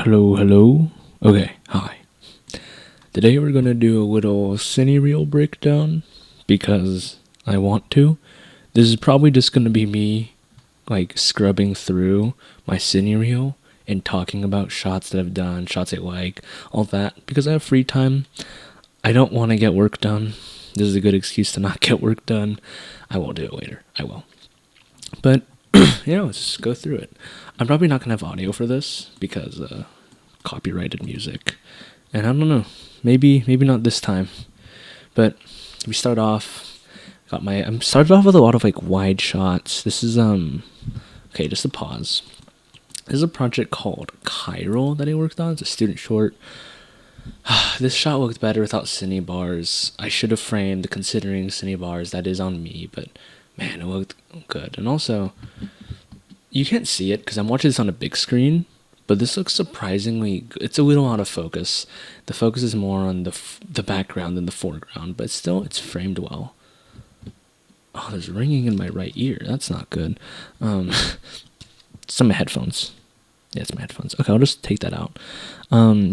Hello, hello. Okay, hi. Today we're gonna do a little cine reel breakdown because I want to. This is probably just gonna be me like scrubbing through my cine reel and talking about shots that I've done, shots I like, all that. Because I have free time, I don't want to get work done. This is a good excuse to not get work done. I will do it later. I will. But let's just go through it. I'm probably not gonna have audio for this because copyrighted music. And I don't know, maybe not this time. But we start off. I'm started off with a lot of like wide shots. This is okay, just a pause. This is a project called Chiral that I worked on. It's a student short. This shot looked better without cine bars. I should have framed considering cine bars. That is on me, but man, it looked good. And also, you can't see it because I'm watching this on a big screen. But this looks surprisingly good. It's a little out of focus. The focus is more on the background than the foreground, but still, it's framed well. Oh, there's ringing in my right ear. That's not good. It's on my headphones. Yeah, it's my headphones. Okay, I'll just take that out.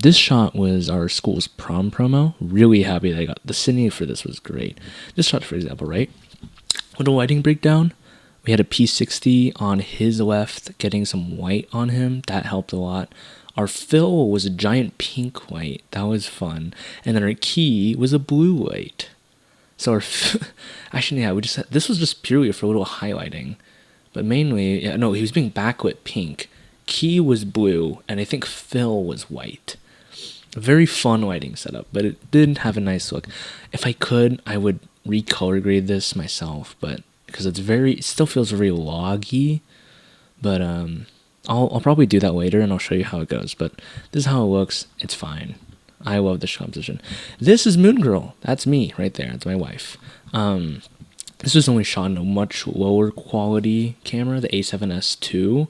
This shot was our school's prom promo. Really happy that I got the cine for this was great. This shot, for example, right? Little lighting breakdown. We had a P60 on his left, getting some white on him. That helped a lot. Our fill was a giant pink white. That was fun. And then our key was a blue white. So actually, yeah, this was just purely for a little highlighting. But mainly, he was being backlit pink. Key was blue, and I think fill was white. A very fun lighting setup, but it did have a nice look. If I could, I would recolor grade this myself, but because it still feels very loggy, but I'll probably do that later and I'll show you how it goes. But this is how it looks. It's fine. I love this composition. This is Moon Girl. That's me right there. That's my wife. This was only shot in a much lower quality camera, the A7S II,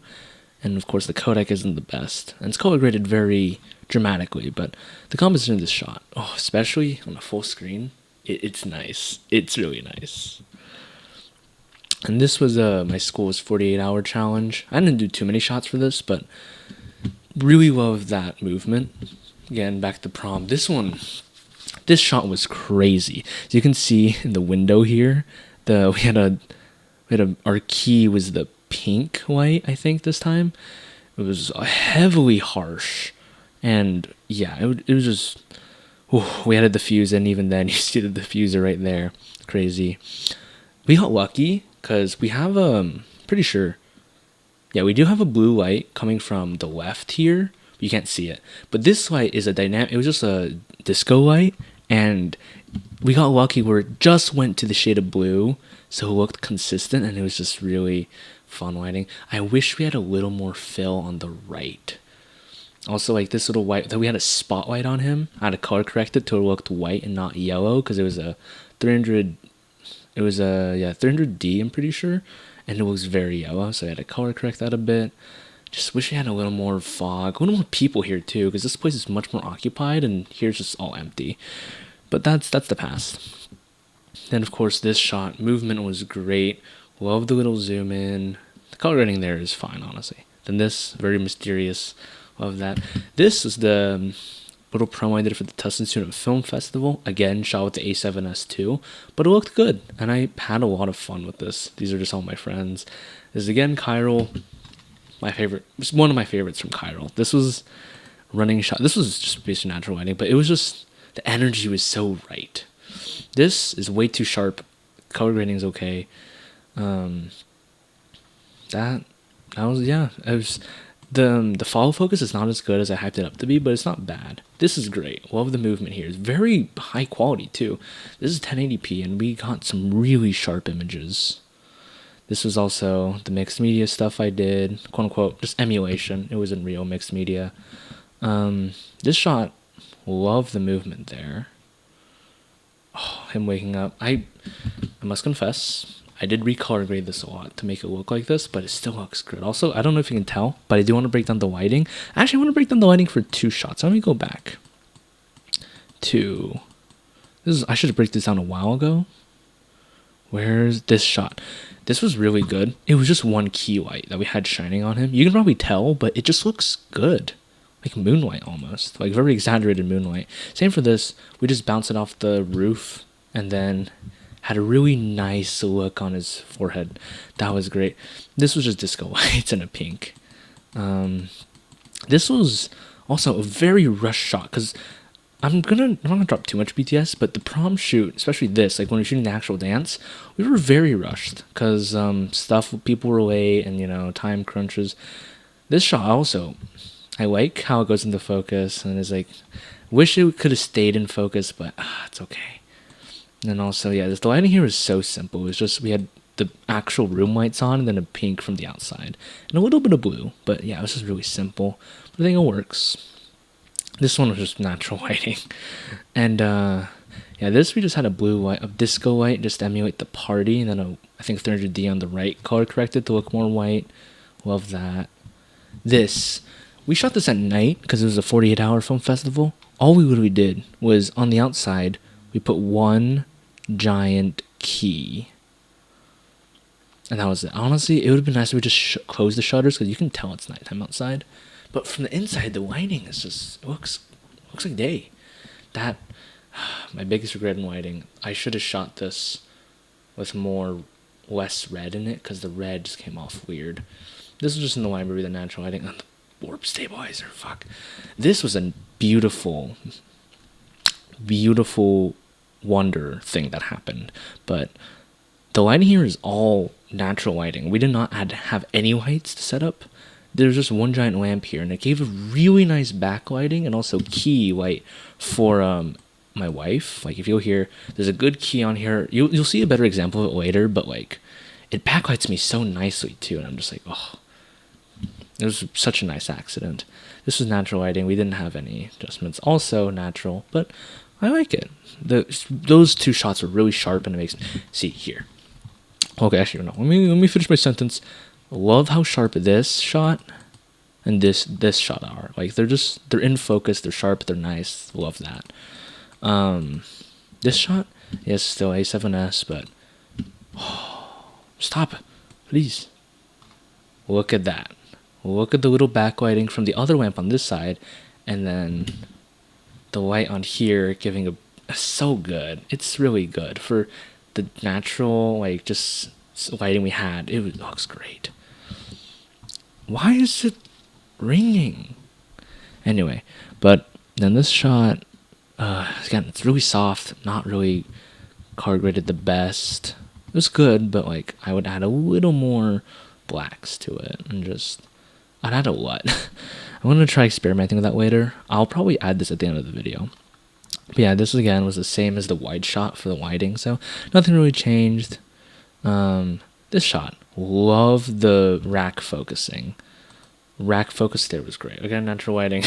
and of course the codec isn't the best. And it's color graded very dramatically, but the composition of this shot, especially on a full screen, it's nice. It's really nice. And this was my school's 48-hour challenge. I didn't do too many shots for this, but really loved that movement. Again, back to prom. This shot was crazy. As you can see in the window here, our key was the pink white, I think this time. It was heavily harsh. And yeah, it was just, we had a diffuser, and even then you see the diffuser right there. Crazy. We got lucky. Because we have pretty sure, we do have a blue light coming from the left here. You can't see it. But this light is it was just a disco light. And we got lucky where it just went to the shade of blue. So it looked consistent and it was just really fun lighting. I wish we had a little more fill on the right. Also, like this little white, that we had a spotlight on him. I had to color correct it till it looked white and not yellow because it was a 300... It was a 300D, I'm pretty sure, and it was very yellow, so I had to color correct that a bit. Just wish we had a little more fog, a little more people here too, because this place is much more occupied, and here's just all empty. But that's the past. Then of course this shot, movement was great. Love the little zoom in. The color grading there is fine, honestly. Then this, very mysterious. Love that. This is the little promo I did for the Tustin Student Film Festival. Again, shot with the A7S II, but it looked good, and I had a lot of fun with this. These are just all my friends. This is again Chiral, my favorite. It's one of my favorites from Chiral. This was running shot. This was just basically natural lighting, but it was just the energy was so right. This is way too sharp. Color grading is okay. That was It was. The follow focus is not as good as I hyped it up to be, but it's not bad. This is great. Love the movement here. It's very high quality too. This is 1080p and we got some really sharp images. This was also the mixed media stuff I did, quote unquote, just emulation. It wasn't real mixed media. This shot, love the movement there. Him waking up. I must confess, I did recolor grade this a lot to make it look like this, but it still looks good. Also, I don't know if you can tell, but I do want to break down the lighting. Actually, I want to break down the lighting for two shots. Let me go back to I should have break this down a while ago. Where's this shot? This was really good. It was just one key light that we had shining on him. You can probably tell, but it just looks good. like moonlight almost, like very exaggerated moonlight. Same for this. We just bounced it off the roof and then had a really nice look on his forehead. That was great. This was just disco lights and a pink. This was also a very rushed shot because I'm not gonna drop too much BTS, but the prom shoot, especially this, like when we're shooting the actual dance, we were very rushed because people were late and time crunches. This shot also, I like how it goes into focus and is like, wish it could have stayed in focus, but it's okay. And then also, yeah, the lighting here is so simple. It's just we had the actual room lights on and then a pink from the outside and a little bit of blue. But yeah, it was just really simple. But I think it works. This one was just natural lighting. And yeah, this we just had a blue light, a disco light, just to emulate the party. And then I think 300D on the right, color corrected to look more white. Love that. This, we shot this at night because it was a 48-hour film festival. All we literally did was on the outside, we put one giant key. And that was it. Honestly, it would have been nice if we just close the shutters because you can tell it's nighttime outside. But from the inside, the lighting is just, it looks like day. That, my biggest regret in lighting, I should have shot this with less red in it because the red just came off weird. This was just in the library, the natural lighting. And the warp stabilizer, fuck. This was a beautiful, beautiful wonder thing that happened. But the lighting here is all natural lighting. We did not have any lights to set up. There's just one giant lamp here, and it gave a really nice backlighting and also key light for my wife. Like if you'll hear, there's a good key on here. You'll see a better example of it later, but like it backlights me so nicely too, and I'm just like, oh, it was such a nice accident. This was natural lighting. We didn't have any adjustments. Also natural, but I like it. Those two shots are really sharp, and it makes me see here. Okay, actually no. Let me finish my sentence. Love how sharp this shot and this shot are. Like they're in focus, they're sharp, they're nice. Love that. This shot, yes, still A7S, but stop, please. Look at that. Look at the little backlighting from the other lamp on this side, and then the light on here giving so good. It's really good for the natural, like just lighting we had. It looks great. Why is it ringing? Anyway, but then this shot, again, it's really soft, not really card graded the best. It was good, but like I would add a little more blacks to it, and I'd add a what? I'm gonna try experimenting with that later. I'll probably add this at the end of the video. But yeah, this again was the same as the wide shot for the lighting, so nothing really changed. This shot, love the rack focusing. Rack focus there was great. Again, natural lighting.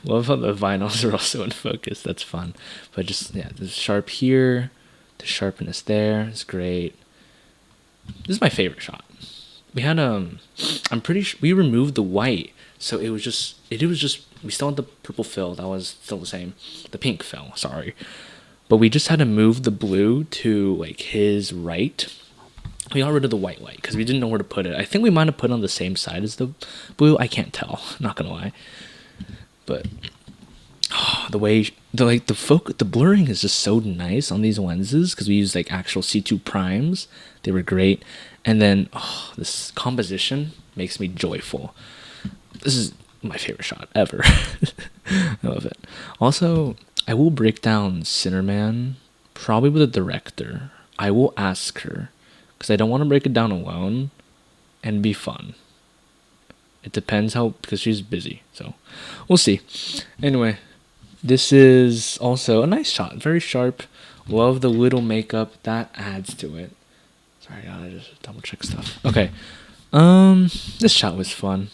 Love how the vinyls are also in focus. That's fun. But just, yeah, the sharp here, the sharpness there is great. This is my favorite shot. We had, I'm pretty sure, we removed the white, so it was just, we still had the purple fill, that was still the same. The pink fill, sorry. But we just had to move the blue to, like, his right. We got rid of the white light because we didn't know where to put it. I think we might have put it on the same side as the blue. I can't tell, not gonna lie. But the way the blurring is just so nice on these lenses because we use like actual C2 primes. They were great, and then this composition makes me joyful. This is my favorite shot ever. I love it. Also, I will break down Cinnamon probably with a director. I will ask her. Because I don't want to break it down alone and be fun. It depends because she's busy, so we'll see. Anyway, this is also a nice shot, very sharp. Love the little makeup that adds to it. Sorry, I gotta just double check stuff. Okay, this shot was fun.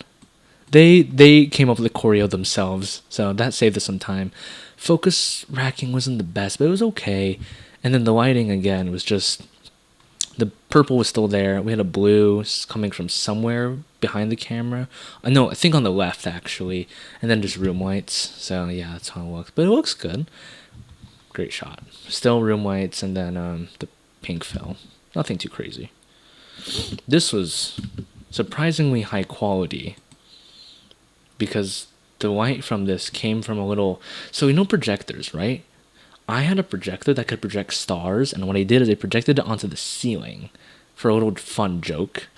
They came up with the choreo themselves, so that saved us some time. Focus racking wasn't the best, but it was okay. And then the lighting again was just. The purple was still there. We had a blue coming from somewhere behind the camera. No, I think on the left, actually. And then just room lights. So, yeah, that's how it looks. But it looks good. Great shot. Still room lights and then the pink fill. Nothing too crazy. This was surprisingly high quality. Because the light from this came from a little, so you know projectors, right? I had a projector that could project stars, and what I did is I projected it onto the ceiling for a little fun joke.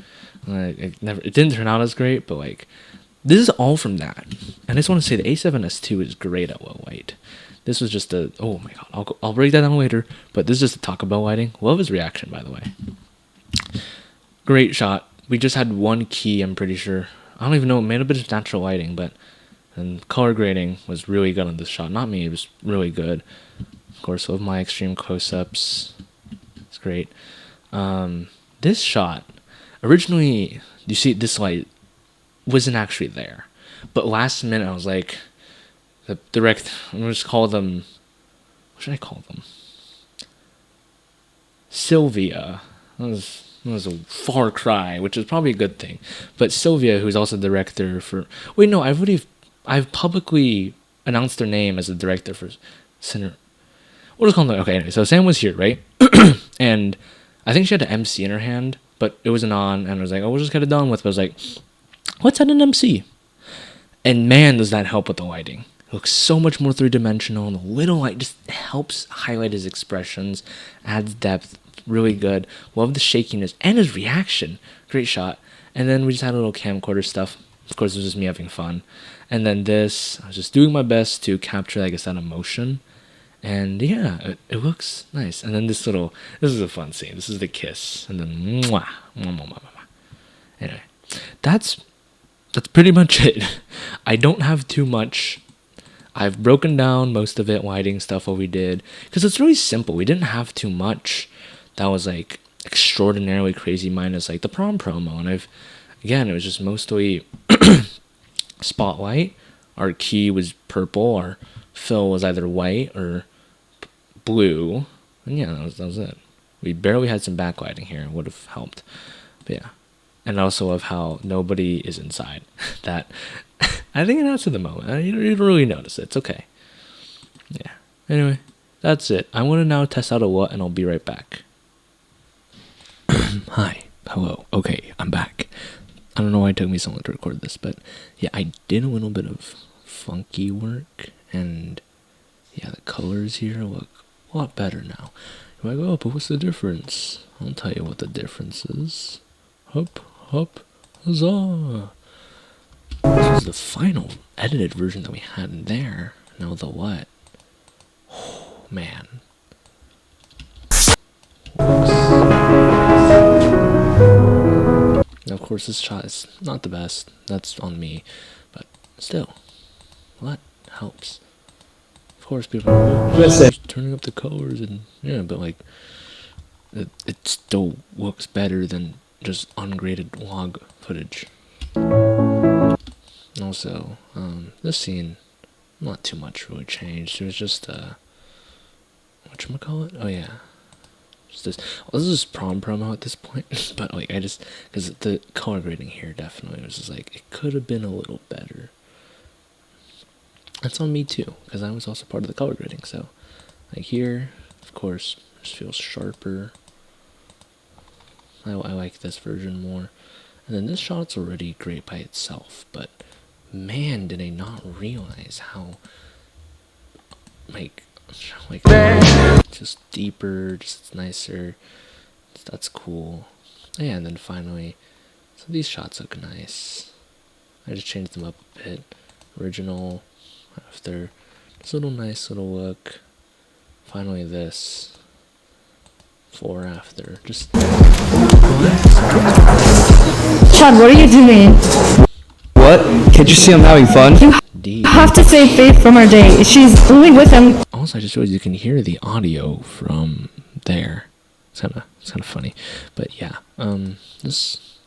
It didn't turn out as great, but like, this is all from that. And I just want to say the A7S2 is great at low light. This was just a, oh my god, I'll break that down later, but this is just a Taco Bell lighting. Love his reaction, by the way. Great shot. We just had one key, I'm pretty sure. I don't even know, it made a bit of natural lighting, but and color grading was really good on this shot. Not me, it was really good. Of course, with my extreme close-ups, it's great. This shot, originally, you see this light wasn't actually there. But last minute, I was like, I'm going to just call them, what should I call them? Sylvia. That was a far cry, which is probably a good thing. But Sylvia, who's also the director for, wait, no, I've publicly announced their name as the director for Cine. We'll just call them, okay, anyway, so Sam was here, right? And I think she had an MC in her hand, but it wasn't on, and I was like, oh, we'll just get it done with. But I was like, let's add an MC. And man, does that help with the lighting. It looks so much more three-dimensional, and the little light just helps highlight his expressions, adds depth, really good. Love the shakiness and his reaction. Great shot. And then we just had a little camcorder stuff. Of course, it was just me having fun. And then this, I was just doing my best to capture, I guess, that emotion. And yeah, it looks nice. And then this is a fun scene. This is the kiss. And then, mwah, mwah, mwah, mwah, mwah. Anyway, that's pretty much it. I don't have too much. I've broken down most of it, lighting stuff, what we did. Because it's really simple. We didn't have too much that was like extraordinarily crazy, minus like the prom promo. And it was just mostly spotlight. Our key was purple. Our fill was either white or blue. And yeah, that was it. We barely had some backlighting here. It would have helped. But yeah. And also of how nobody is inside. That, I think it adds to the moment. You don't really notice it. It's okay. Yeah. Anyway, that's it. I'm going to now test out a what, and I'll be right back. Hi. Hello. Okay, I'm back. I don't know why it took me so long to record this, but yeah, I did a little bit of funky work, and yeah, the colors here look a lot better now. You're like, oh, but what's the difference? I'll tell you what the difference is. Hup, huzzah! This is the final edited version that we had in there. Now the what? Oh, man. Now, of course, this shot is not the best. That's on me. But still, what helps? Of course, people are just turning up the colors and yeah, but like, it still looks better than just ungraded log footage. Also, this scene, not too much really changed. It was just whatchamacallit? Oh yeah, just this. Well, this is prom promo at this point, but like because the color grading here definitely was just like it could have been a little better. That's on me too, because I was also part of the color grading. So, like here, of course, just feels sharper. I like this version more. And then this shot's already great by itself, but man, did I not realize how, like just deeper, just nicer. That's cool. Yeah, and then finally, so these shots look nice. I just changed them up a bit. Original, after, this little nice little look. Finally this. Before, after, just... Chad, what are you doing? What? Can't you see I'm having fun? You have to save Faith from her day. She's only with him. Also, I just realized you can hear the audio from there. It's kind of funny, but yeah. This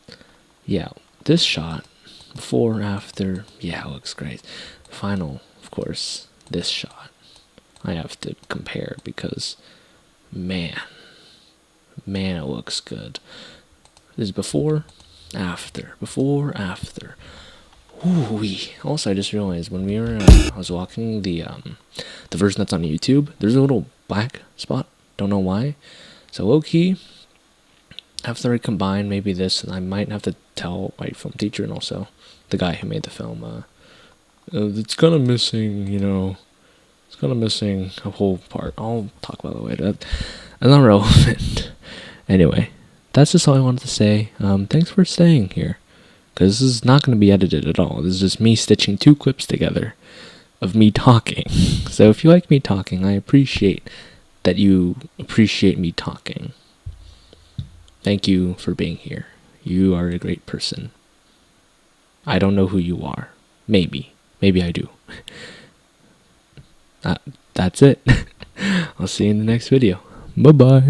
shot, before, after, yeah, it looks great. Final, of course, this shot. I have to compare because, man, it looks good. This is before, after. Ooh-wee. Also, I just realized when we were, I was walking the version that's on YouTube, there's a little black spot. Don't know why. So low-key, after I combine maybe this, and I might have to tell my film teacher and also the guy who made the film, It's kind of missing, it's kind of missing a whole part. I'll talk about that later. That's not relevant. Anyway, that's just all I wanted to say. Thanks for staying here, because this is not going to be edited at all. This is just me stitching two clips together of me talking. So if you like me talking, I appreciate that you appreciate me talking. Thank you for being here. You are a great person. I don't know who you are. Maybe I do. That's it. I'll see you in the next video. Bye bye.